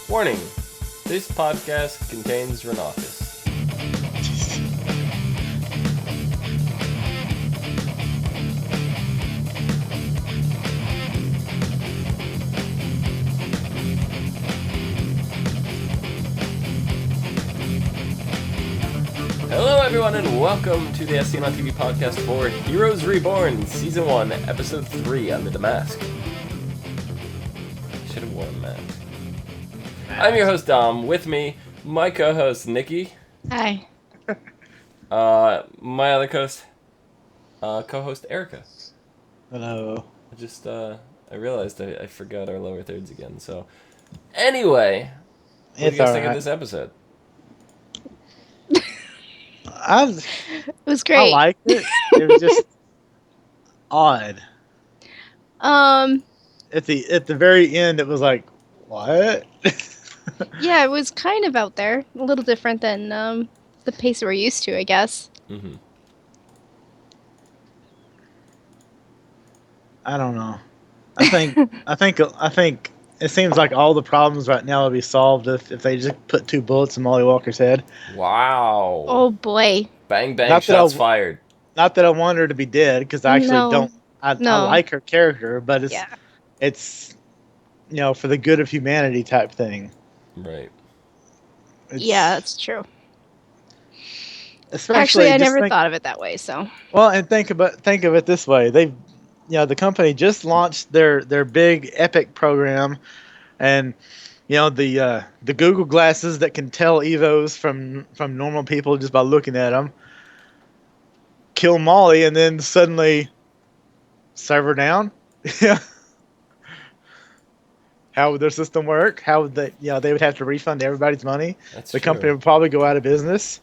Warning, this podcast contains Renatus. Hello everyone and welcome to the SCN on TV podcast for Heroes Reborn, Season 1, Episode 3, Under the Mask. Should have worn a mask. I'm your host Dom. With me, my co-host Nikki. Hi. My other co-host Erika. Hello. I realized I forgot our lower thirds again. So, anyway, what do you guys think of this episode? It was great. I liked it. It was just odd. At the very end, it was like, what? Yeah, it was kind of out there, a little different than the pace we're used to, I guess. Mm-hmm. I don't know. I think it seems like all the problems right now will be solved if they just put 2 bullets in Molly Walker's head. Wow. Oh boy. Bang bang, shots fired. Not that I want her to be dead, because I actually don't. I like her character, but it's for the good of humanity type thing. Right. Yeah, that's true. Especially, actually, I never thought of it that way. So. Well, and think of it this way: the company just launched their big Epic program, and the Google glasses that can tell Evos from normal people just by looking at them. Kill Molly, and then suddenly server down. Yeah. How would their system work? How would they? They would have to refund everybody's money. That's the true. company would probably go out of business.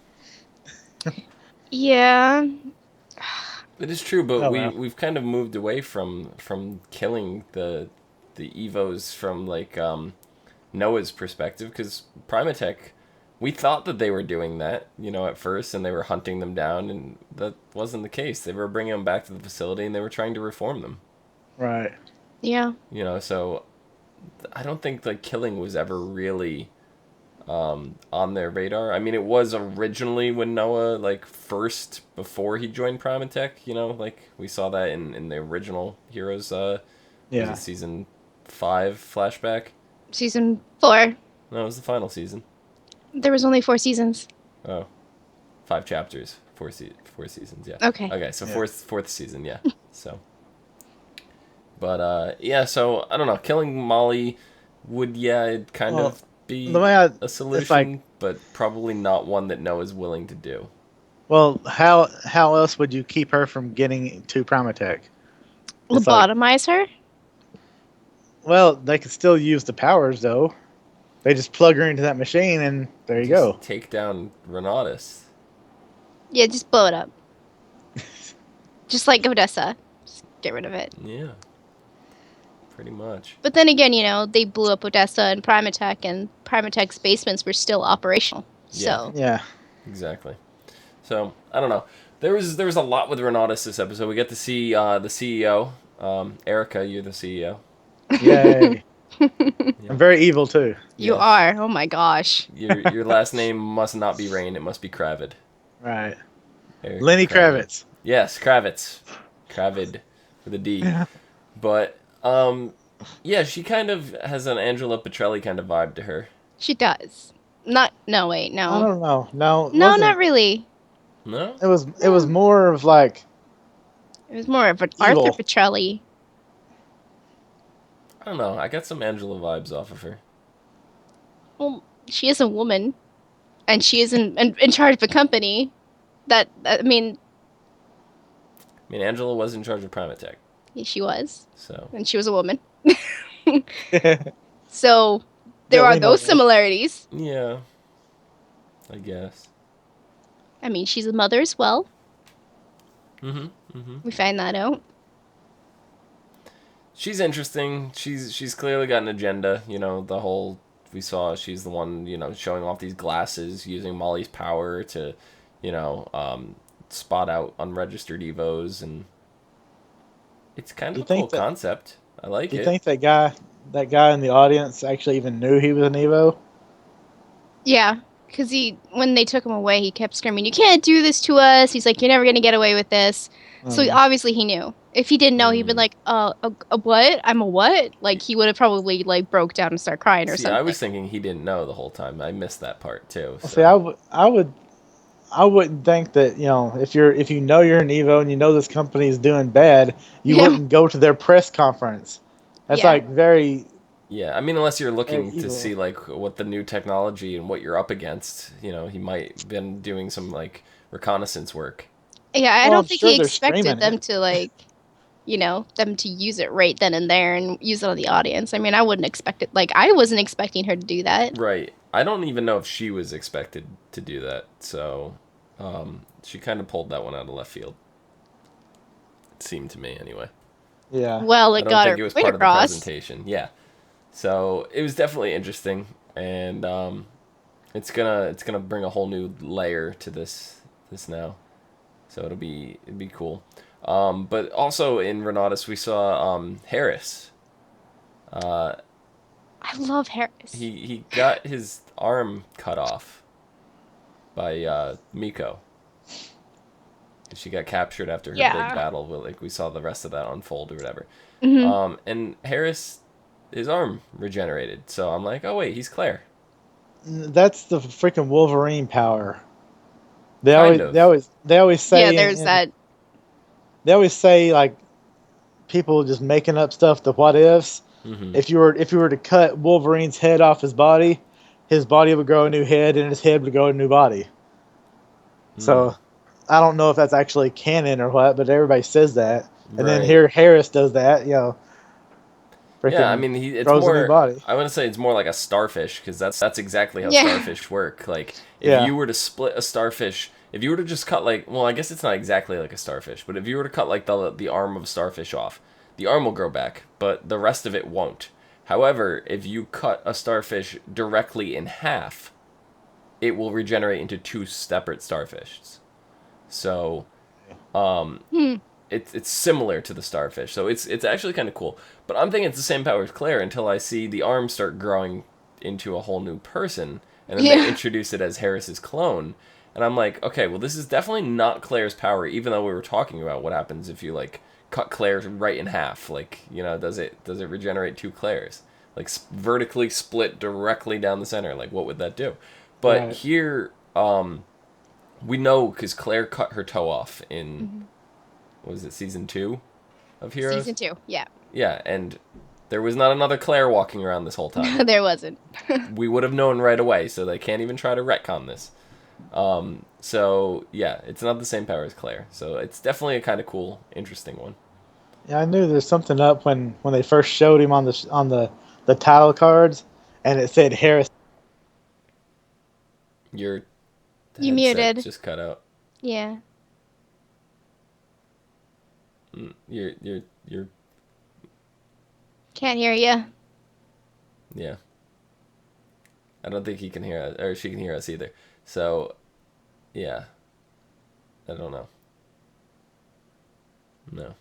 Yeah. It is true, but we've kind of moved away from killing the Evos from like Noah's perspective, because Primatech, we thought that they were doing that, at first, and they were hunting them down, and that wasn't the case. They were bringing them back to the facility, and they were trying to reform them. Right. Yeah. So I don't think like killing was ever really on their radar. I mean, it was originally when Noah, like, first, before he joined Primatech, like, we saw that in the original Heroes, was it season 5 flashback? Season 4. No, it was the final season. There was only 4 seasons. Oh. 5 chapters. 4 seasons, yeah. Okay, so fourth season, yeah. So. But, so, I don't know. Killing Molly would, kind of be a solution, but probably not one that Noah's willing to do. Well, how else would you keep her from getting to Primatech? Lobotomize her? Well, they could still use the powers, though. They just plug her into that machine, and there you go. Take down Renatus. Yeah, just blow it up. Just like Odessa. Just get rid of it. Yeah. Pretty much. But then again, they blew up Odessa and Primatech's basements were still operational. So yeah, exactly. So I don't know. There was a lot with Renatus this episode. We get to see the CEO, Erika. You're the CEO. Yay! I'm very evil too. You are. Oh my gosh. Your last name must not be Rain. It must be Kravid. Right. Erika Lenny Kravitz. Yes, Kravitz. Kravid with a D. Yeah. But she kind of has an Angela Petrelli kind of vibe to her. She does. No. I don't know. No, not really. No? It was more of like... It was more of an evil. Arthur Petrelli. I don't know. I got some Angela vibes off of her. Well, she is a woman. And she is in charge of a company. I mean, Angela was in charge of Primatech. Yeah, she was. So. And she was a woman. So, there are those similarities. Yeah. I guess. I mean, she's a mother as well. Mm-hmm. We find that out. She's interesting. She's clearly got an agenda. The whole... We saw she's the one, showing off these glasses, using Molly's power to, spot out unregistered Evos, and... It's kind of a cool concept. I like it. Do you think that guy that guy in the audience actually even knew he was an Evo? Yeah, because when they took him away, he kept screaming, "You can't do this to us!" He's like, "You're never gonna get away with this." So Um, obviously he knew. If he didn't know, he'd been like, a what? I'm a what?" Like he would have probably like broke down and started crying or See, I something. was thinking he didn't know the whole time. I missed that part too. see, So I wouldn't think that if you know you're an Evo and you know this company is doing bad, you Yeah, wouldn't go to their press conference. That's yeah, like very yeah, I mean, unless you're very looking to evil. see like what the new technology and what you're up against, he might been doing some like reconnaissance work. yeah. I Well, I'm don't think sure he they're expected streaming them it. to like, them to use it right then and there and use it on the audience. I mean, I wouldn't expect it. Like I wasn't expecting her to do that. Right. I don't even know if she was expected to do that. So, she kind of pulled that one out of left field. It seemed to me, anyway. Yeah. Well, I it don't got think her it was point part of the across. presentation. Yeah. So it was definitely interesting, and it's gonna bring a whole new layer to this now. So it'd be cool. But also in Renatus we saw Harris. Uh, I love Harris. he got his arm cut off by Miko. She got captured after her big Yeah. battle. Like we saw the rest of that unfold or whatever. Hmm. And Harris, his arm regenerated. So I'm like, oh wait, he's Claire. That's the freaking Wolverine power. Kind of. They always Yeah, say there's that. they always say like people just making up stuff, the what ifs. Mm-hmm. If you were to cut Wolverine's head off his body would grow a new head and his head would grow a new body. Mm. So I don't know if that's actually canon or what, but everybody says that. And then Right. here Harris does that, Yeah, I freaking mean, it's grows a new more. body. I want to say it's more like a starfish because that's exactly how Yeah. starfish work. Like, if Yeah. you were to split a starfish, if you were to just cut like, well, I guess it's not exactly like a starfish, but if you were to cut like the arm of a starfish off, the arm will grow back, but the rest of it won't. However, if you cut a starfish directly in half, it will regenerate into two separate starfishes. So, um, Hmm. it's similar to the starfish, so it's actually kind of cool. But I'm thinking it's the same power as Claire until I see the arm start growing into a whole new person, and then they Yeah. introduce it as Harris's clone, and I'm like, okay, well this is definitely not Claire's power, even though we were talking about what happens if you like cut Claire right in half. Like, does it regenerate two Claires? Like vertically split directly down the center. Like, what would that do? But Right. here, we know because Claire cut her toe off in, Mhm. what was it, season 2 of Heroes? Season 2. Yeah. Yeah, and there was not another Claire walking around this whole time. There wasn't. We would have known right away, so they can't even try to retcon this. So yeah, it's not the same power as Claire. So it's definitely a kind of cool, interesting one. Yeah, I knew there's something up when they first showed him on the title cards, and it said Harris. Your You headset muted. just cut out. Yeah. You're Can't hear you. yeah. I don't think he can hear us, or she can hear us either. So yeah, I don't know. No.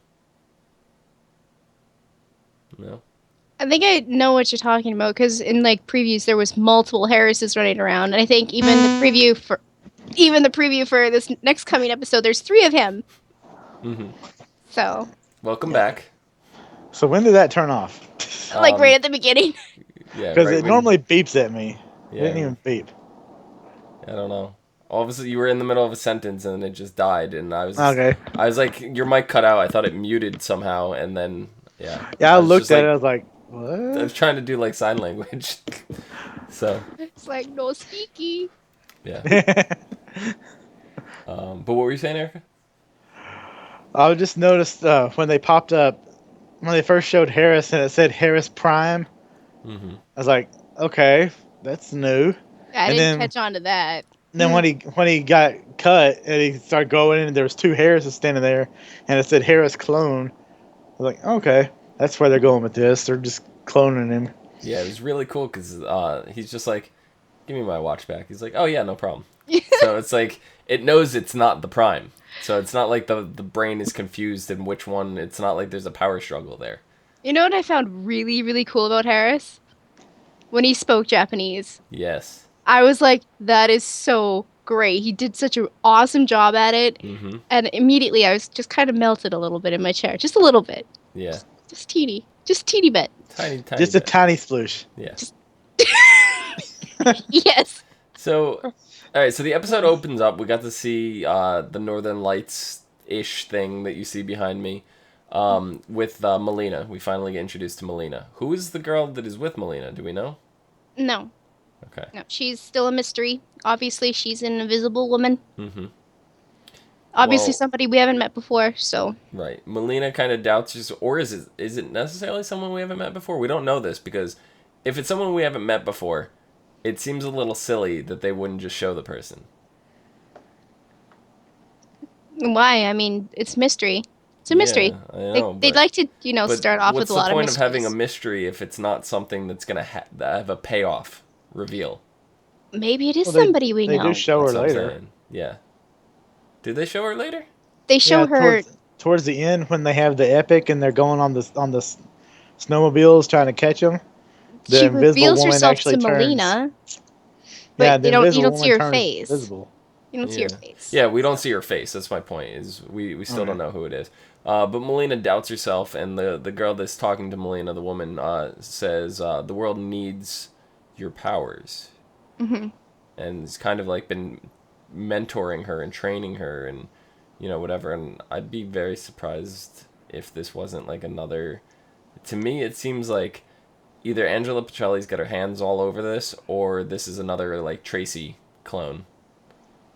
No. I think I know what you're talking about because in like previews there was multiple Harrises running around, and I think even the preview for this next coming episode, there's 3 of him. Mm-hmm. So Welcome Yeah. back. So when did that turn off? like right at the beginning. Yeah, Because right it when. normally beeps at me. It didn't Yeah, even beep. I don't know. All of a sudden, you were in the middle of a sentence and it just died, and Okay. I was like, your mic cut out. I thought it muted somehow, and then yeah, Yeah, I I was just looked at it. I like, was like, I what? was trying to do like sign language. So It's like no speaky. yeah. But what were you saying, Erica? I just noticed when they popped up when they first showed Harris and it said Harris Prime. Mm-hmm. I was like, okay, that's new. I And didn't then catch on to that. then when he got cut and he started going in and there was 2 Harrises standing there and it said Harris clone. I was like, okay, that's where they're going with this. They're just cloning him. Yeah, it was really cool because he's just like, give me my watch back. He's like, oh yeah, no problem. So it's like it knows it's not the Prime. So it's not like the brain is confused in which one. It's not like there's a power struggle there. You know what I found really, really cool about Harris? When he spoke Japanese. Yes. I was like, that is so great. He did such an awesome job at it. Mm-hmm. And immediately I was just kind of melted a little bit in my chair. Just a little bit. Yeah. Just teeny. Just teeny bit. Tiny Just a bit. tiny sploosh. Yeah. Just yes. So, all right. So the episode opens up. We got to see the Northern Lights-ish thing that you see behind me with Melina. We finally get introduced to Melina. Who is the girl that is with Melina? Do we know? No. Okay. No. She's still a mystery. Obviously, she's an invisible woman. Mm-hmm. Obviously, Well, somebody we haven't met before, so. right. Melina kind of doubts us, or is it necessarily someone we haven't met before? We don't know this because if it's someone we haven't met before, it seems a little silly that they wouldn't just show the person. Why? I mean, it's mystery. It's a mystery. Yeah, I know. They'd like to, But start off with a lot of what's the point of having a mysteries. mystery if it's not something that's gonna have a payoff reveal? Maybe it is Well, somebody we they know. do show That's her what I'm later. saying. Yeah. Did they show her later? They show Yeah, her. towards the end when they have the epic and they're going on the snowmobiles trying to catch them. The She invisible reveals woman herself actually to turns. Melina, Yeah, but the you don't invisible see woman her turns face. visible. You don't see Yeah. her face. Yeah, we don't see her face. That's my point. Is we still don't know who it is. But Melina doubts herself, and the girl that's talking to Melina, the woman, says the world needs your powers, Mm-hmm. and it's kind of like been mentoring her and training her, and whatever. And I'd be very surprised if this wasn't like another. To me, it seems like either Angela Petrelli's got her hands all over this, or this is another like Tracy clone.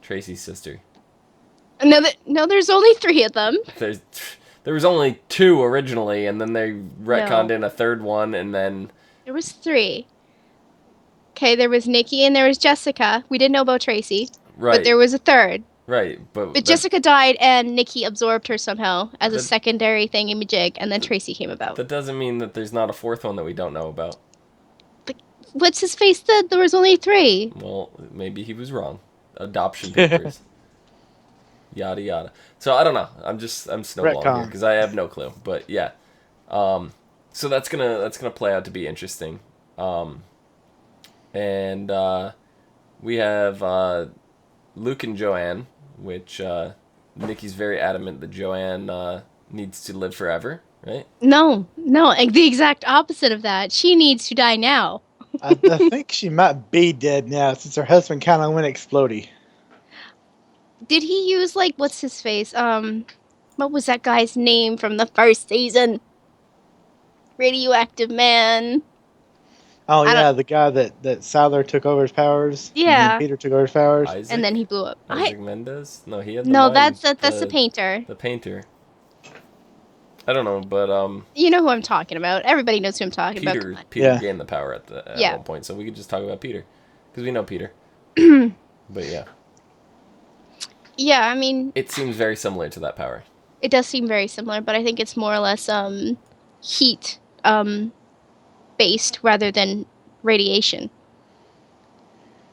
Tracy's sister. No, there's only 3 of them. There was only 2 originally, and then they retconned No. in a third one, and then There was 3. Okay, there was Nikki and there was Jessica. We didn't know about Tracy, but there was a third. right, but But Jessica died and Nikki absorbed her somehow as a that- secondary thingamajig, and then Tracy came about. that doesn't mean that there's not a 4th one that we don't know about. What's his face said? There was only 3. Well, maybe he was wrong. Adoption papers. Yada yada. So I don't know. I'm snowballing here Retcon. because I have no clue. But yeah, so that's gonna play out to be interesting. And we have Luke and Joanne, which Nikki's very adamant that Joanne needs to live forever, right? No, like the exact opposite of that. She needs to die now. I think she might be dead now since her husband kind of went explodey. Did he use what's his face? What was that guy's name from the first season? Radioactive man. Oh yeah, the guy that Siler took over his powers. Yeah. And Peter took over his powers. Isaac? And then he blew up. Isaac Mendez? No, he had the No, mind, that's the painter. The painter. I don't know, but You know who I'm talking about. Everybody knows who I'm talking about. Come on. Peter gained the power at one point, so we could just talk about Peter because we know Peter. But yeah. Yeah, I mean, It seems very similar to that power. it does seem very similar, but I think it's more or less heat based rather than radiation.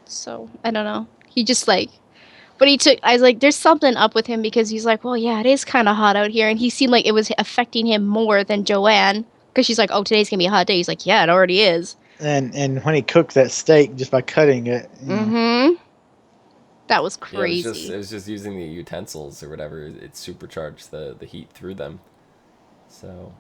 So I don't know. He just but I was like, there's something up with him because he's like, well, yeah, it is kind of hot out here, and he seemed like it was affecting him more than Joanne because she's like, oh, today's gonna be a hot day. He's like, yeah, it already is. And when he cooked that steak just by cutting it. Mm-hmm. That was Yeah, crazy. it was just using the utensils or whatever. It supercharged the heat through them. So.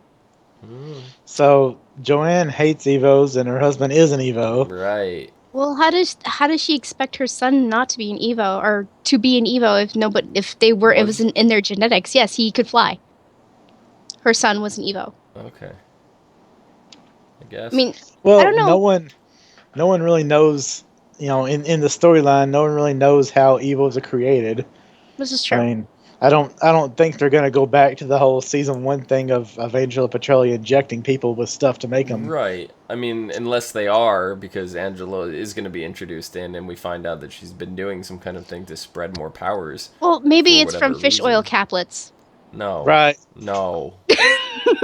So Joanne hates Evos, and her husband is an Evo. Right. Well, how does she expect her son not to be an Evo or to be an Evo if they were it was in their genetics? Yes, he could fly. Her son was an Evo. Okay. I guess. I mean, Well, I don't know. no one really knows. In the storyline, no one really knows how Evos are created. This is true. I mean, I don't think they're gonna go back to the whole season 1 thing of Angela Petrelli injecting people with stuff to make them. Right. I mean, unless they are, because Angela is going to be introduced in, and we find out that she's been doing some kind of thing to spread more powers. Well, maybe for it's from whatever fish reason. oil caplets. No. Right. No.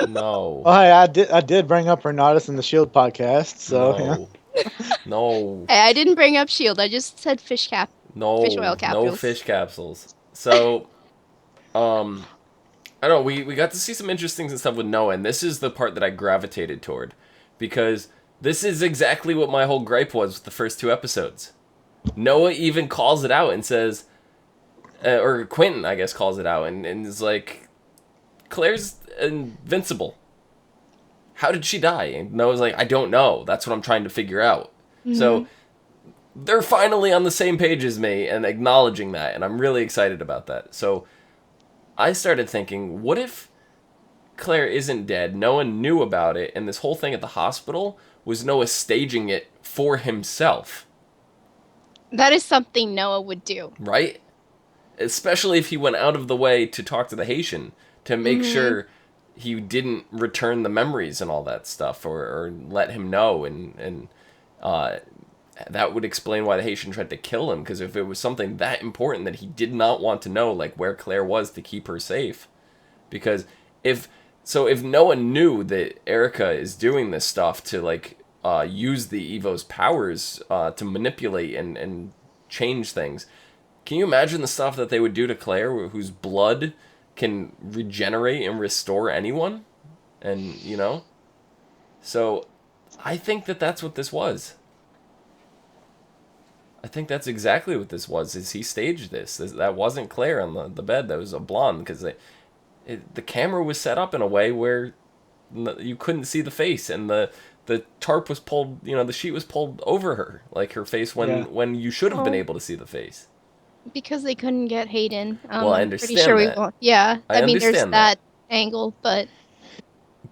No. Oh, hey, I did bring up Renatus in the Shield podcast, so yeah. No. Hey, I didn't bring up Shield. I just said fish oil No capsules. fish capsules. So, I don't know, we got to see some interesting stuff with Noah, and this is the part that I gravitated toward. Because this is exactly what my whole gripe was with the first 2 episodes. Noah even calls it out and says, or Quentin, I guess, calls it out and is like, Claire's invincible. How did she die? And Noah's like, I don't know. That's what I'm trying to figure out. Mm-hmm. So they're finally on the same page as me and acknowledging that, and I'm really excited about that. So I started thinking, what if Claire isn't dead, no one knew about it, and this whole thing at the hospital was Noah staging it for himself? That is something Noah would do. Right? Especially if he went out of the way to talk to the Haitian to make sure he didn't return the memories and all that stuff, or let him know, and that would explain why the Haitian tried to kill him, because if it was something that important that he did not want to know, like where Claire was to keep her safe. Because if Noah knew that Erika is doing this stuff to like use the Evo's powers to manipulate and change things, can you imagine the stuff that they would do to Claire, whose blood can regenerate and restore anyone? And, so I think that that's what this was. I think that's exactly what this was, is he staged this. That wasn't Claire on the bed. That was a blonde, because the camera was set up in a way where you couldn't see the face, and the tarp was pulled, the sheet was pulled over her, like her face, when you should have been able to see the face. Because they couldn't get Hayden. Well, I understand pretty sure that. Yeah, I mean, there's that angle, but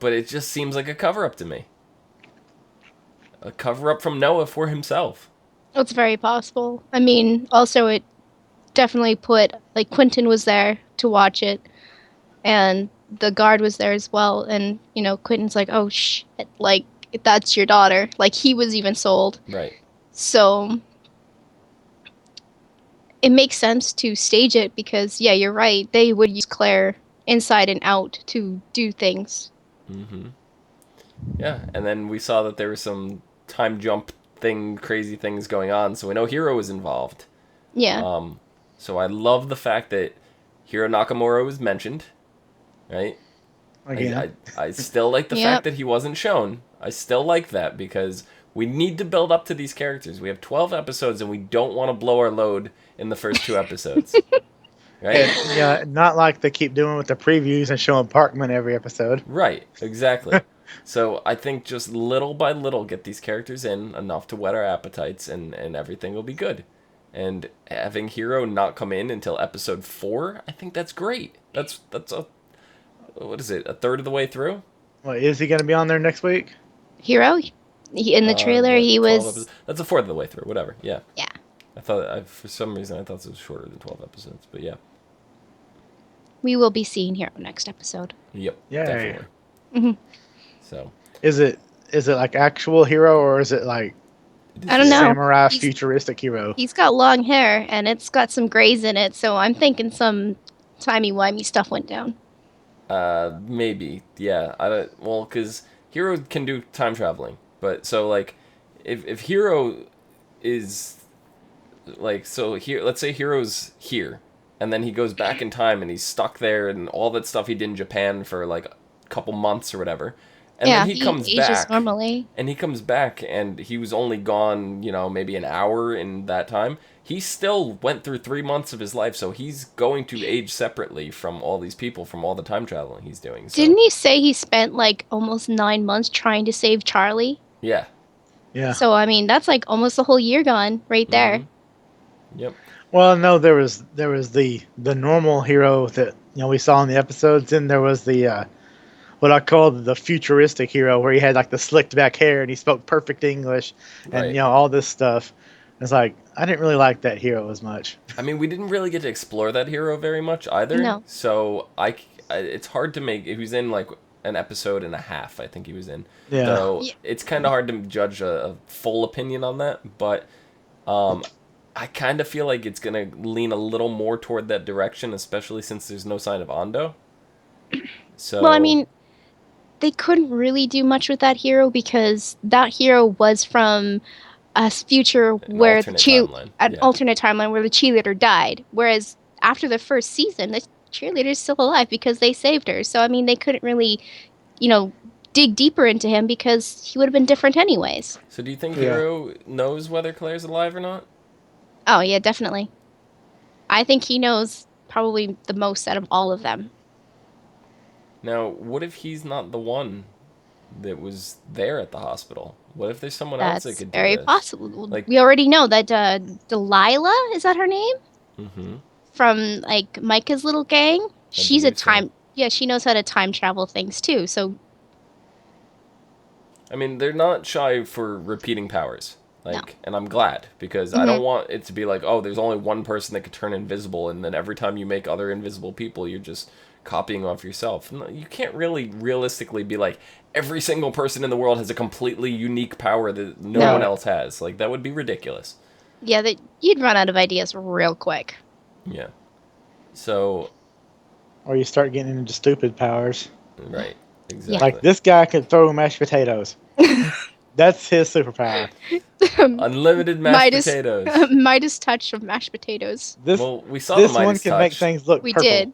it just seems like a cover-up to me. A cover-up from Noah for himself. It's very possible. I mean, also it definitely put, like, Quentin was there to watch it, and the guard was there as well, and, Quentin's like, oh, shit, like, that's your daughter. Like, he was even sold. Right. So it makes sense to stage it because, yeah, you're right. They would use Claire inside and out to do things. Mm-hmm. Yeah, and then we saw that there was some time jump crazy things going on, so we know Hero was involved. Yeah. So I love the fact that Hiro Nakamura was mentioned, right? Again. I still like the fact that he wasn't shown. I still like that, because we need to build up to these characters. We have 12 episodes, and we don't want to blow our load in the first 2 episodes. Right? Yeah, not like they keep doing with the previews and showing Parkman every episode. Right, exactly. So I think just little by little get these characters in enough to whet our appetites, and everything will be good. And having Hiro not come in until episode 4, I think that's great. That's what is it, a third of the way through? Well, is he going to be on there next week? Hiro? In the trailer, he was... That's a fourth of the way through, whatever, yeah. Yeah. I thought, for some reason, I thought it was shorter than 12 episodes, but yeah. We will be seeing Hiro next episode. Yep, yeah, definitely. Mm-hmm. So. Is it like actual Hiro, or is it like I don't know, samurai futuristic Hiro? He's got long hair and it's got some grays in it, so I'm thinking some timey-wimey stuff went down. Maybe, yeah. Because Hiro can do time traveling, but so like, if Hiro is like, so here, let's say Hiro's here, and then he goes back in time and he's stuck there, and all that stuff he did in Japan for like a couple months or whatever. And then he comes back normally. And he comes back, and he was only gone, maybe an hour in that time. He still went through 3 months of his life, so he's going to age separately from all these people, from all the time traveling he's doing. So. Didn't he say he spent like almost 9 months trying to save Charlie? Yeah. Yeah. So I mean, that's like almost a whole year gone right there. Mm-hmm. Yep. Well, no, there was the normal Hiro that we saw in the episodes, and there was the what I call the futuristic Hiro, where he had like the slicked back hair and he spoke perfect English, and all this stuff. It's like, I didn't really like that Hiro as much. I mean, we didn't really get to explore that Hiro very much either. No. So it's hard to make. He was in like an episode and a half, I think he was in. Yeah. So it's kind of hard to judge a full opinion on that, but I kind of feel like it's gonna lean a little more toward that direction, especially since there's no sign of Ando. So. Well, I mean, they couldn't really do much with that Hiro because that Hiro was from a future where alternate timeline where the cheerleader died. Whereas after the first season, the cheerleader's still alive because they saved her. So, I mean, they couldn't really, dig deeper into him because he would have been different anyways. So do you think Hero knows whether Claire's alive or not? Oh, yeah, definitely. I think he knows probably the most out of all of them. Now, what if he's not the one that was there at the hospital? What if there's someone else that That's could do very this? possible. We already know that Delilah, is that her name? Mm-hmm. From like Micah's little gang. She's a time. So. Yeah, she knows how to time travel things too. So. I mean, they're not shy for repeating powers. No. And I'm glad because I don't want it to be like, oh, there's only one person that could turn invisible, and then every time you make other invisible people, you're just copying off yourself. No, you can't really realistically be like every single person in the world has a completely unique power that no one else has. Like that would be ridiculous. Yeah, you'd run out of ideas real quick. Yeah. So. Or you start getting into stupid powers. Right. Exactly. Like this guy could throw mashed potatoes. That's his superpower. Unlimited mashed potatoes. Midas touch of mashed potatoes. We saw the Midas touch. This one can make things look purple. Did.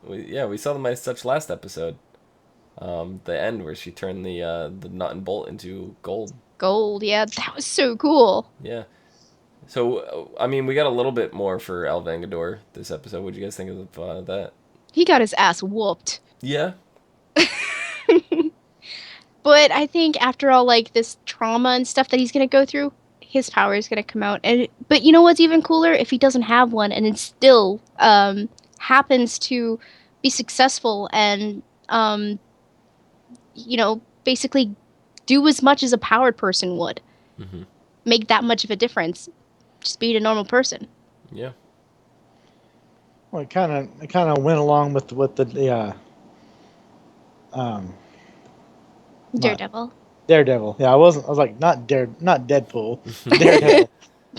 We saw the Midas touch last episode. The end where she turned the nut and bolt into gold. Gold, yeah, that was so cool. Yeah. So, I mean, we got a little bit more for El Vengador this episode. What do you guys think of that? He got his ass whooped. Yeah. But I think after all, like, this trauma and stuff that he's going to go through, his power is going to come out. But you know what's even cooler? If he doesn't have one and it still happens to be successful and, basically do as much as a powered person would. Mm-hmm. Make that much of a difference. Just being a normal person. Yeah. Well, it kind of went along with the Daredevil. Daredevil. Yeah, I was like not Deadpool. Daredevil.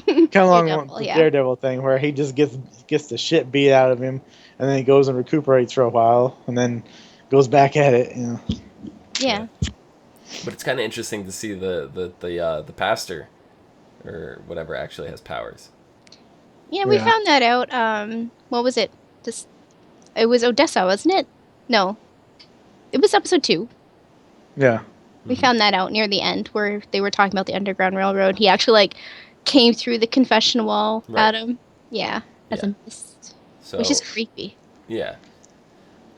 Kind of along with the Daredevil thing where he just gets the shit beat out of him, and then he goes and recuperates for a while, and then goes back at it. Yeah. But it's kind of interesting to see the pastor, or whatever, actually has powers. Yeah, we found that out. What was it? It was Odessa, wasn't it? No, it was episode 2. Yeah. We found that out near the end where they were talking about the Underground Railroad. He actually came through the confession wall at him. Yeah, as a mist, which is creepy. Yeah.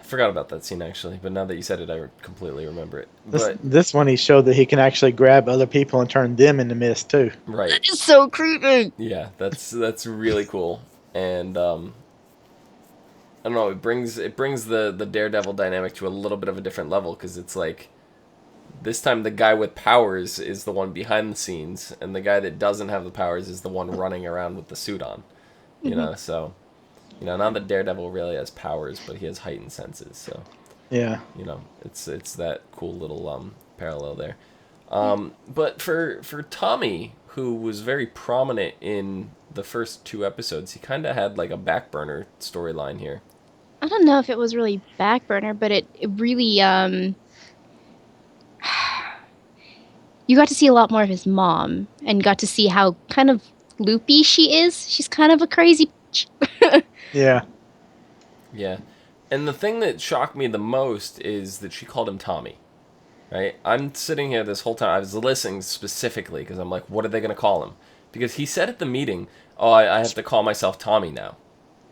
I forgot about that scene actually, but now that you said it, I completely remember it. This one, he showed that he can actually grab other people and turn them into mist too. Right. That is so creepy. Yeah, that's really cool, and I don't know. It brings the Daredevil dynamic to a little bit of a different level because it's like this time the guy with powers is the one behind the scenes, and the guy that doesn't have the powers is the one running around with the suit on. You know, so. Not that Daredevil really has powers, but he has heightened senses. So, yeah, it's that cool little parallel there. But for Tommy, who was very prominent in the first 2 episodes, he kind of had like a back burner storyline here. I don't know if it was really back burner, but it really you got to see a lot more of his mom and got to see how kind of loopy she is. She's kind of a crazy. Yeah. Yeah. And the thing that shocked me the most is that she called him Tommy. Right? I'm sitting here this whole time. I was listening specifically because I'm like, what are they going to call him? Because he said at the meeting, oh, I have to call myself Tommy now.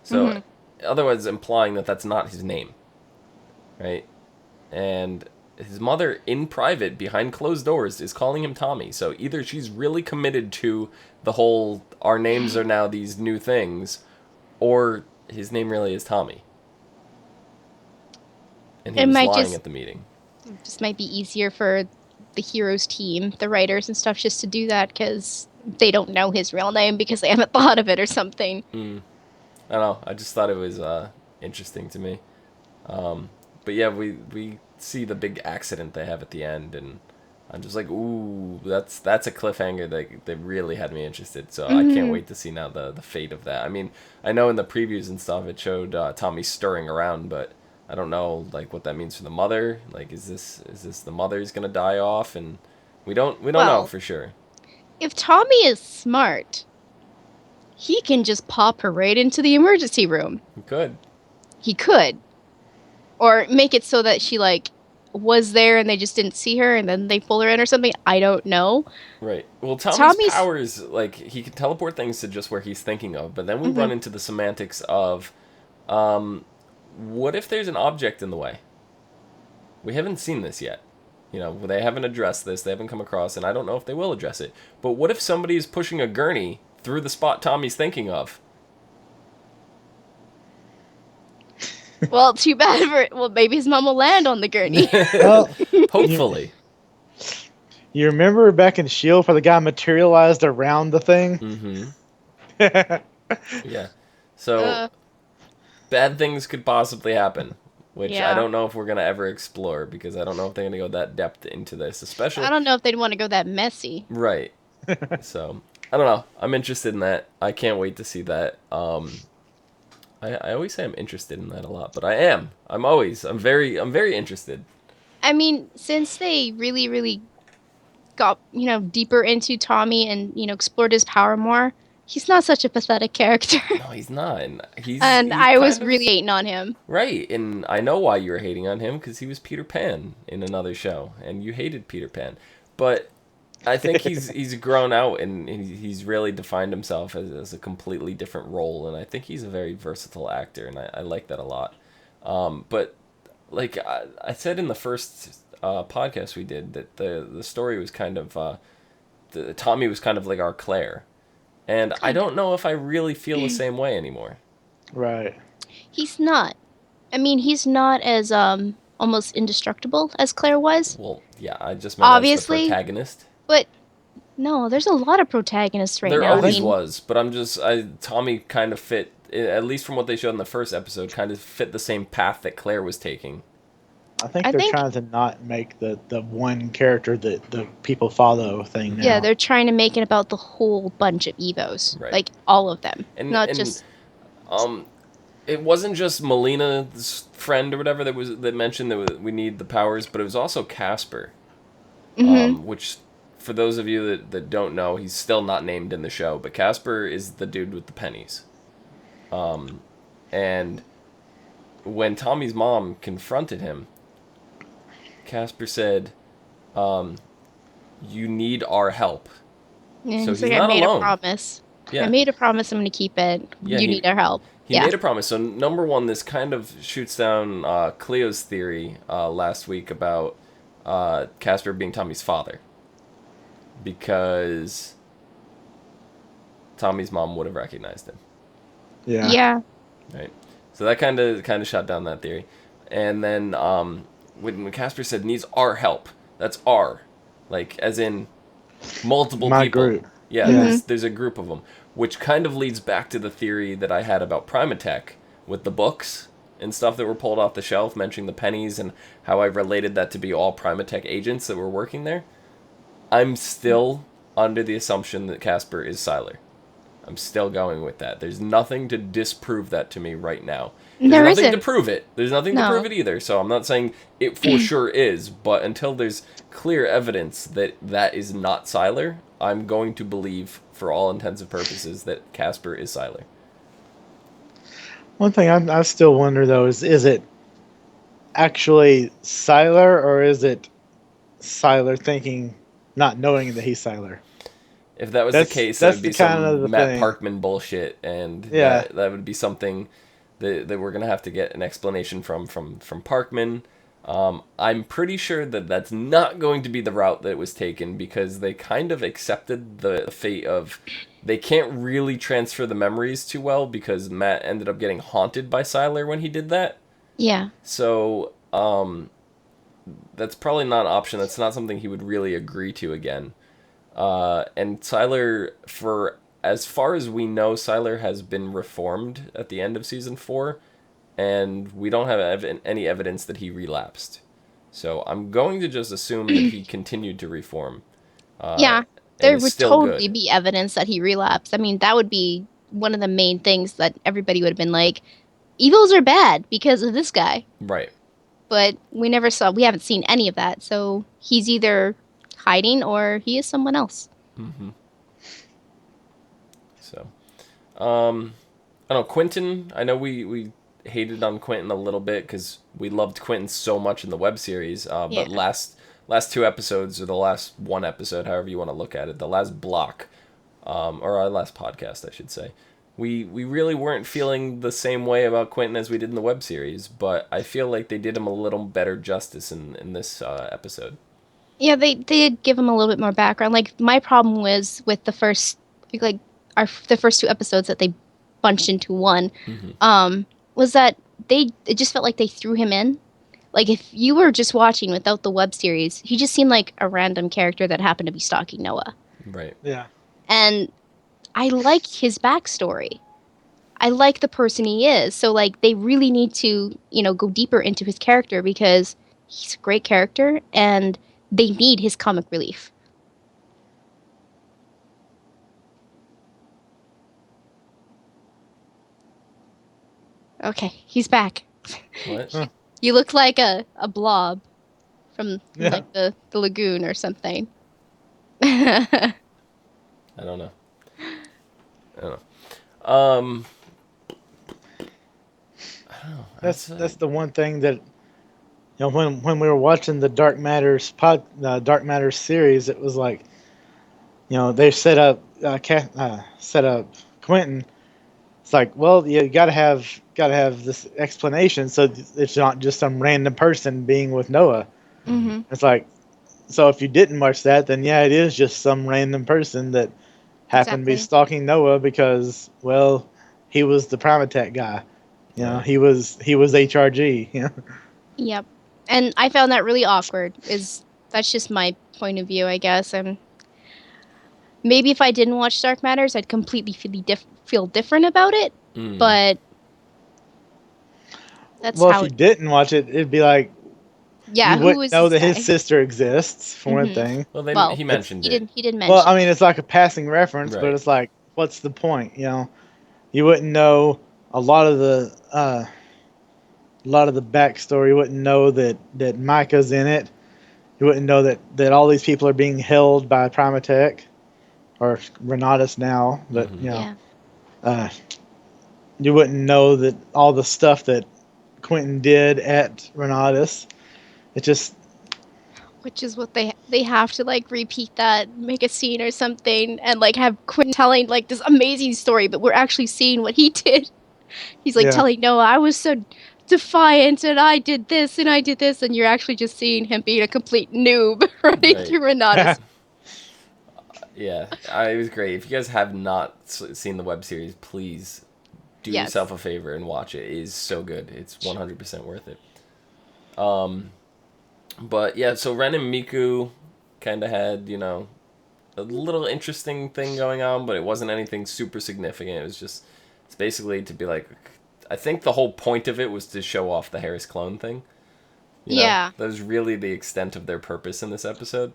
So, otherwise implying that that's not his name. Right? And his mother, in private, behind closed doors, is calling him Tommy. So either she's really committed to the whole, our names are now these new things, or his name really is Tommy. And he was lying at the meeting. It just might be easier for the Heroes team, the writers and stuff, just to do that because they don't know his real name because they haven't thought of it or something. I don't know. I just thought it was interesting to me. But yeah, we see the big accident they have at the end, and I'm just like, ooh, that's a cliffhanger that really had me interested. So I can't wait to see now the fate of that. I mean, I know in the previews and stuff it showed Tommy stirring around, but I don't know like what that means for the mother. Like, is this the mother's gonna die off? And we don't know for sure. If Tommy is smart, he can just pop her right into the emergency room. He could. he could. Or make it so that she, like, was there and they just didn't see her and then they pull her in or something. I don't know. Right. Well, Tommy's Tommy's powers, like, he can teleport things to just where he's thinking of, but then we Mhm. run into the semantics of, what if there's an object in the way? We haven't seen this yet. You know, they haven't addressed this, they haven't come across, and I don't know if they will address it. But what if somebody is pushing a gurney through the spot Tommy's thinking of? Well, too bad for... Well, maybe his mom will land on the gurney. Well, Hopefully. you remember back in S.H.I.E.L.D. where the guy materialized around the thing? Mm-hmm. Yeah. So, bad things could possibly happen. Which Yeah. I don't know if we're going to ever explore, because I don't know if they're going to go that depth into this, especially... I don't know if they'd want to go that messy. Right. So, I don't know. I'm interested in that. I can't wait to see that. I always say I'm interested in that a lot, but I am. I'm very interested. I mean, since they really, really got, deeper into Tommy and, explored his power more, he's not such a pathetic character. No, he's not. He's I was really hating on him. Right, and I know why you were hating on him, because he was Peter Pan in another show, and you hated Peter Pan. But I think he's grown out, and he's really defined himself as a completely different role, and I think he's a very versatile actor, and I like that a lot. But like I said in the first podcast we did, that the story was kind of Tommy was kind of like our Claire, and I don't know if I really feel the same way anymore. Right. He's not. I mean, he's not as almost indestructible as Claire was. Well, yeah, I just meant obviously, as the protagonist. But no, there's a lot of protagonists right now. There always I mean, was, but Tommy kind of fit, at least from what they showed in the first episode, kind of fit the same path that Claire was taking. I think they're trying to not make the one character that the people follow thing now. Yeah, they're trying to make it about the whole bunch of Evos, right. Like all of them, not just. It wasn't just Melina's friend or whatever that mentioned that we need the powers, but it was also Casper, which, for those of you that don't know, he's still not named in the show, but Casper is the dude with the pennies. And when Tommy's mom confronted him, Casper said, "You need our help." Yeah, so he's like, not alone. I made a promise. Yeah. I made a promise. I'm going to keep it. Yeah, you need our help. He made a promise. So, number one, this kind of shoots down Clio's theory last week about Casper being Tommy's father, because Tommy's mom would have recognized him. Yeah. Yeah. Right. So that kind of shot down that theory, and then when Casper said needs our help, that's our, like as in multiple My people. Group. Yeah. There's a group of them. Which kind of leads back to the theory that I had about Primatech with the books and stuff that were pulled off the shelf, mentioning the pennies and how I related that to be all Primatech agents that were working there. I'm still under the assumption that Casper is Sylar. I'm still going with that. There's nothing to disprove that to me right now. There's nothing to prove it. There's nothing to prove it either. So I'm not saying it for sure is, but until there's clear evidence that that is not Sylar, I'm going to believe, for all intents and purposes, that Casper is Sylar. One thing I still wonder, though, is it actually Sylar, or is it Sylar thinking, not knowing that he's Sylar? If that was the case, that would be some Matt Parkman bullshit, and that would be something that we're going to have to get an explanation from Parkman. I'm pretty sure that that's not going to be the route that was taken, because they kind of accepted the fate of they can't really transfer the memories too well, because Matt ended up getting haunted by Sylar when he did that. Yeah. So, that's probably not an option. That's not something he would really agree to again. And Sylar, for as far as we know, Sylar has been reformed at the end of season 4. And we don't have any evidence that he relapsed. So I'm going to just assume that he continued to reform. Yeah, there would totally be evidence that he relapsed. I mean, that would be one of the main things that everybody would have been like, evils are bad because of this guy. Right. But we haven't seen any of that. So he's either hiding or he is someone else. Mm-hmm. So, I don't know, Quentin, I know we hated on Quentin a little bit because we loved Quentin so much in the web series. But last two episodes, or the last one episode, however you want to look at it, the last block, or our last podcast, I should say, we really weren't feeling the same way about Quentin as we did in the web series. But I feel like they did him a little better justice in this episode. Yeah, they did give him a little bit more background. Like, my problem was with the first, like, the first two episodes that they bunched into one, was that it just felt like they threw him in. Like, if you were just watching without the web series, he just seemed like a random character that happened to be stalking Noah. Right. Yeah. And I like his backstory. I like the person he is. So, like, they really need to, go deeper into his character because he's a great character and they need his comic relief. Okay, he's back. What? You look like a blob from like the lagoon or something. I don't know. I don't know. That's the one thing that, when we were watching the Dark Matters series, it was like, they set up Quentin. It's like, well, you gotta have this explanation, so it's not just some random person being with Noah. Mm-hmm. It's like, so if you didn't watch that, then yeah, it is just some random person that happened to be stalking Noah because, well, he was the Primatech guy. Right. He was HRG. Yep. And I found that really awkward. That's just my point of view, I guess. And maybe if I didn't watch Dark Matters, I'd completely feel different about it. But that's if you didn't watch it, it'd be like, yeah, you wouldn't know that his sister exists, for one thing. Well, he mentioned it. He didn't mention. Well, I mean, it's like a passing reference, but it's like, what's the point? You wouldn't know a lot of the backstory. You wouldn't know that Micah's in it. You wouldn't know that all these people are being held by Primatech or Renatus now. But you wouldn't know that all the stuff that Quentin did at Renatus. It just, which is what they have to like repeat that, make a scene or something, and like have Quentin telling like this amazing story, but we're actually seeing what he did. He's like telling Noah, I was so defiant and I did this, and you're actually just seeing him being a complete noob running through Renatus. Yeah, it was great. If you guys have not seen the web series, please do yourself a favor and watch it. It is so good. It's 100% worth it. But yeah, so Ren and Miku kind of had, a little interesting thing going on, but it wasn't anything super significant. It was just, it's basically to be like, I think the whole point of it was to show off the Harris clone thing. That was really the extent of their purpose in this episode.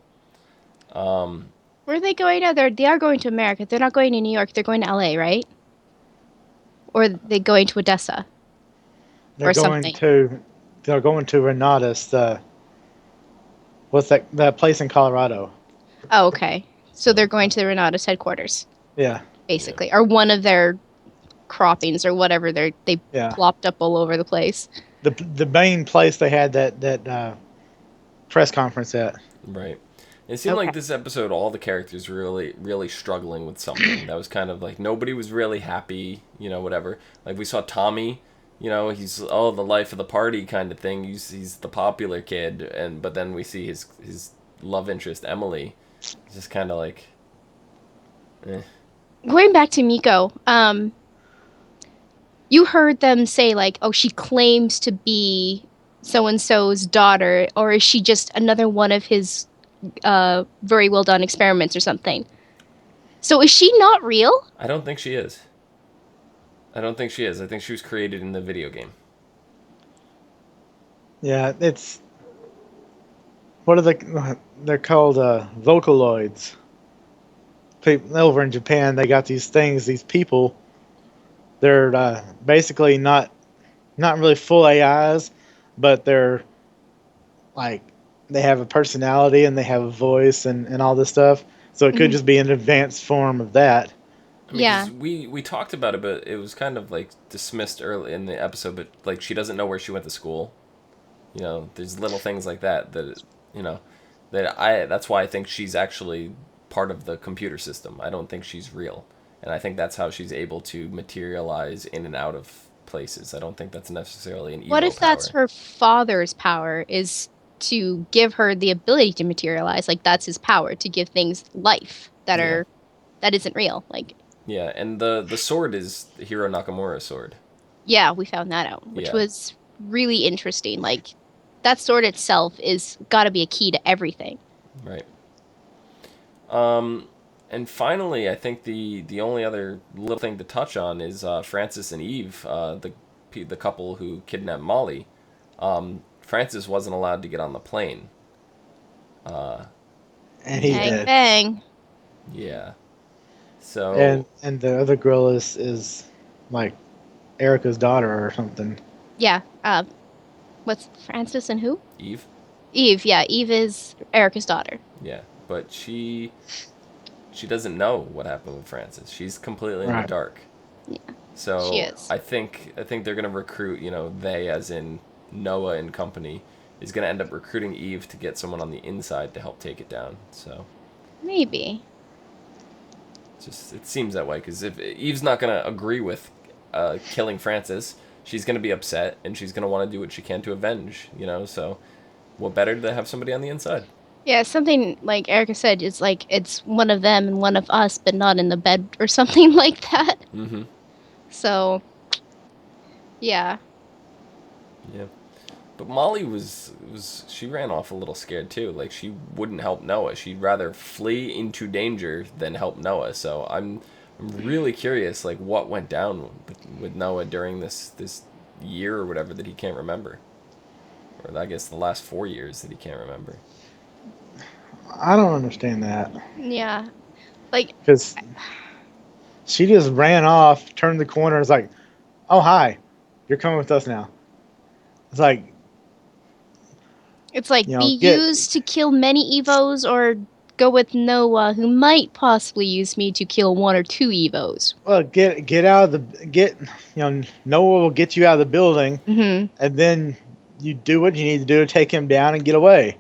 Where are they going now? They are going to America. They're not going to New York. They're going to LA, right? Or are they going to Odessa? They're going to Renatus. What's that place in Colorado? Oh, okay. So they're going to the Renatus headquarters. Yeah. Basically. Or one of their croppings or whatever they plopped up all over the place. The main place they had that press conference at. Right. It seemed like this episode, all the characters were really, really struggling with something. That was kind of like, nobody was really happy, whatever. Like, we saw Tommy, he's, the life of the party kind of thing. He's the popular kid, but then we see his love interest, Emily. It's just kind of like, Going back to Miko, you heard them say, like, oh, she claims to be so-and-so's daughter, or is she just another one of his very well done experiments or something? So is she not real? I don't think she is. I think she was created in the video game. Yeah, it's, what are they're called Vocaloids. People over in Japan, they got these things, these people. They're basically not really full AIs, but they're like, they have a personality and they have a voice and all this stuff. So it could just be an advanced form of that. I mean, Yeah. because we talked about it, but it was kind of like dismissed early in the episode. But like, she doesn't know where she went to school. You know, there's little things like that you know, that's why I think she's actually part of the computer system. I don't think she's real, and I think that's how she's able to materialize in and out of places. I don't think that's necessarily an What Evo if that's power. her father's power is to give her the ability to materialize? Like that's his power to give things life Yeah. that isn't real. Like Yeah, and the sword is Hiro Nakamura's sword. yeah, we found that out, which Yeah. was really interesting. Like that sword itself is got to be a key to everything. Right. And finally, I think the only other little thing to touch on is Francis and Eve, the couple who kidnapped Molly. Francis wasn't allowed to get on the plane. And he Bang did. bang. Yeah. So And the other girl is like Erika's daughter or something. Yeah. What's Francis and who? Eve. Eve. Yeah, Eve is Erika's daughter. Yeah, but she doesn't know what happened with Francis. She's completely in the Right. dark. Yeah. So She is. I think they're gonna recruit. You know, they as in Noah and company is gonna end up recruiting Eve to get someone on the inside to help take it down. So Maybe. it seems that way because if Eve's not gonna agree with killing Francis, she's gonna be upset and she's gonna want to do what she can to avenge. You know, so what better to have somebody on the inside? Yeah, something like Erika said, it's like it's one of them and one of us, but not in the bed or something like that. Mm-hmm. So, yeah. Yeah. But Molly was she ran off a little scared too. Like she wouldn't help Noah. She'd rather flee into danger than help Noah. So I'm really curious, like what went down with Noah during this year or whatever that he can't remember, or I guess the last 4 years that he can't remember. I don't understand that Yeah. Like, because she just ran off, turned the corner, it's like, oh hi, you're coming with us now. It's like, it's like you be know, get used to kill many Evos or go with Noah, who might possibly use me to kill one or two Evos. well, get out of the get. You know, Noah will get you out of the building, Mm-hmm. and then you do what you need to do to take him down and get away.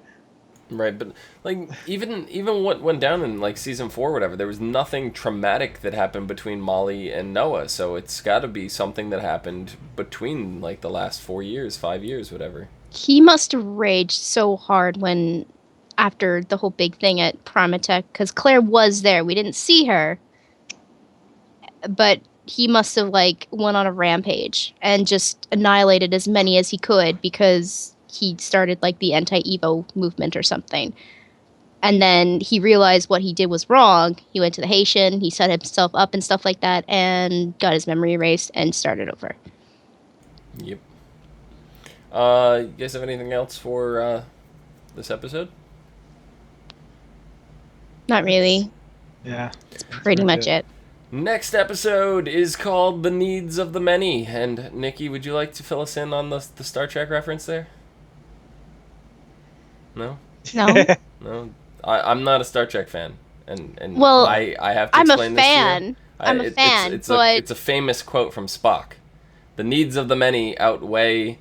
Right, but like even what went down in like season 4 or whatever, there was nothing traumatic that happened between Molly and Noah, so it's got to be something that happened between like the last 4 years, 5 years, whatever. He must have raged so hard when after the whole big thing at Primatech, because Claire was there. We didn't see her, but he must have like went on a rampage and just annihilated as many as he could because he started like the anti-Evo movement or something. And then he realized what he did was wrong. He went to the Haitian, he set himself up and stuff like that, and got his memory erased and started over. Yep. You guys have anything else for this episode? Not really. Yeah, That's pretty much it. Next episode is called The Needs of the Many. And Nikki, would you like to fill us in on the Star Trek reference there? No? No? No? I'm not a Star Trek fan. And Well, I have to I'm a explain this to you. fan. I'm a fan, but it's a famous quote from Spock. The needs of the many outweigh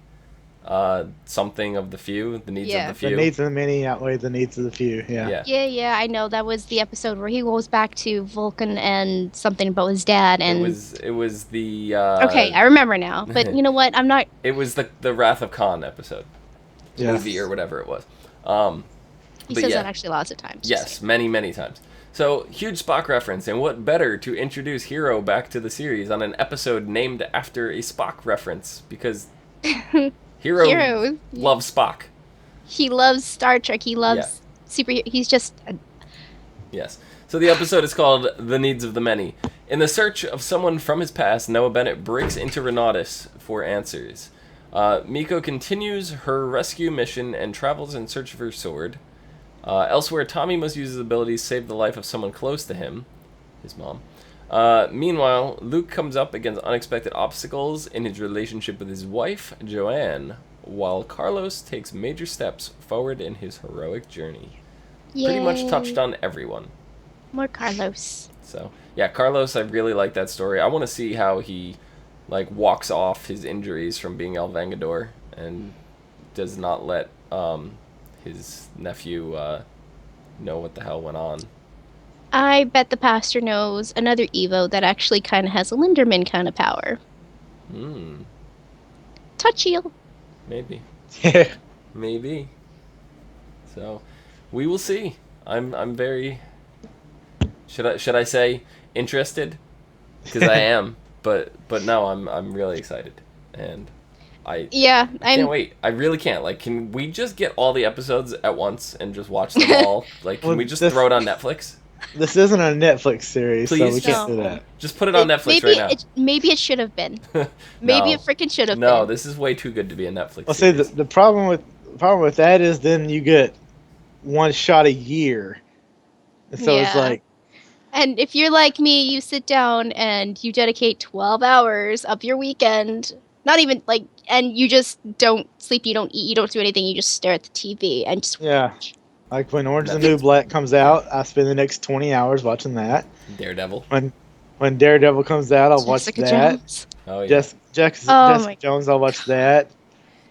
something of the few. The needs of the few. the needs of the many outweigh the needs of the few. Yeah. Yeah, I know. That was the episode where he goes back to Vulcan and something about his dad and It was the okay, I remember now. But you know what? I'm not It was the Wrath of Khan episode. Yes. Movie or whatever it was. he but says yeah. that actually lots of times. Yes, many times. So, huge Spock reference, and what better to introduce Hero back to the series on an episode named after a Spock reference, because Hero loves Spock. He loves Star Trek. He loves he's just Yes. So the episode is called The Needs of the Many. In the search of someone from his past, Noah Bennett breaks into Renatus for answers. Miko continues her rescue mission and travels in search of her sword. Elsewhere, Tommy must use his abilities to save the life of someone close to him, his mom. Meanwhile, Luke comes up against unexpected obstacles in his relationship with his wife, Joanne, while Carlos takes major steps forward in his heroic journey. Yay. Pretty much touched on everyone. More Carlos. So yeah, Carlos, I really like that story. I want to see how he like walks off his injuries from being El Vengador and does not let his nephew know what the hell went on. I bet the pastor knows another Evo that actually kind of has a Linderman kind of power. Touchy. Maybe. Yeah. Maybe. So, we will see. I'm very. Should I say interested? Because I am, but no, I'm really excited, and I can't wait. I really can't. Like, can we just get all the episodes at once and just watch them all? Like, can we just throw it on Netflix? This isn't a Netflix series, so we can't do that. Just put it on Netflix right now. Maybe it should have been. Maybe it freaking should have been. No, this is way too good to be a Netflix Well, series. see, the problem with that is then you get one shot a year, and so it's like. And if you're like me, you sit down and you dedicate 12 hours of your weekend. Not even like, and you just don't sleep, you don't eat, you don't do anything. You just stare at the TV and just watch. Like when Orange is the New Black comes out, I spend the next 20 hours watching that. Daredevil. When Daredevil comes out, I'll watch that. Jones. Oh yeah. Jessica Jones, I'll watch that.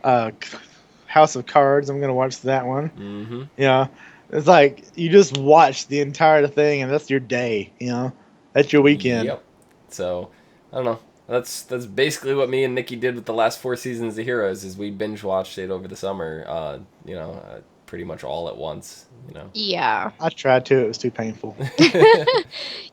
House of Cards, I'm gonna watch that one. Mm-hmm. Yeah, it's like you just watch the entire thing, and that's your day. You know, that's your weekend. Yep. So I don't know. That's basically what me and Nikki did with the last 4 seasons of Heroes. Is we binge watched it over the summer. Pretty much all at once, you know. Yeah. I tried to. It was too painful.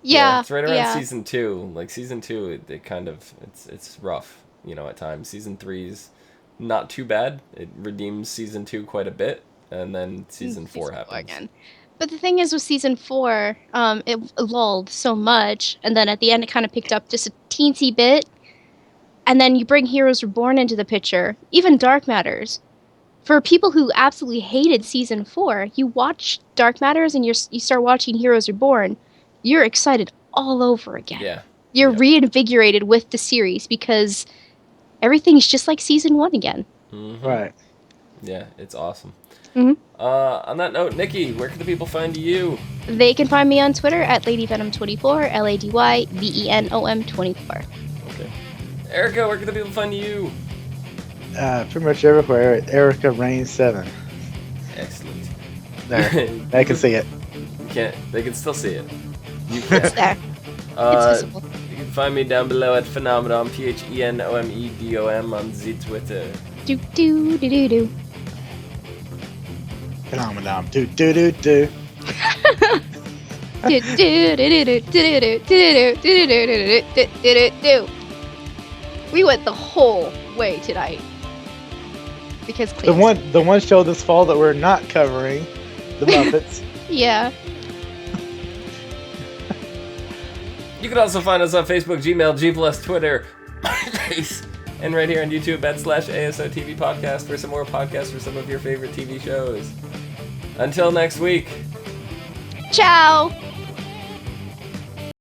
Yeah, it's right around season 2. Like season 2, it kind of it's rough, you know, at times. Season 3's not too bad. It redeems season 2 quite a bit, and then season 4 happens. Again. But the thing is with season 4, it lulled so much, and then at the end it kind of picked up just a teensy bit, and then you bring Heroes Reborn into the picture. Even Dark Matters. For people who absolutely hated season 4, you watch Dark Matters and you start watching Heroes Reborn, you're excited all over again. Yeah. You're reinvigorated with the series because everything's just like season 1 again. Mm-hmm. Right. Yeah, it's awesome. Mm-hmm. On that note, Nikki, where can the people find you? They can find me on Twitter at LadyVenom24, LadyVenom24. Okay. Erika, where can the people find you? Pretty much everywhere at Erika Reign 7. Excellent. There. They can see it. They can still see it. It's there. It's visible. You can find me down below at Phenomenon, PHENOMEDOM on the Twitter. Do do do do do. Phenomenon. Do do do do. Do do do do do do do do do do. We went the whole way tonight. Because the one show this fall that we're not covering, the Muppets. Yeah. You can also find us on Facebook, Gmail, G+, Twitter, and right here on YouTube at /ASOTV Podcast for some more podcasts for some of your favorite TV shows. Until next week. Ciao.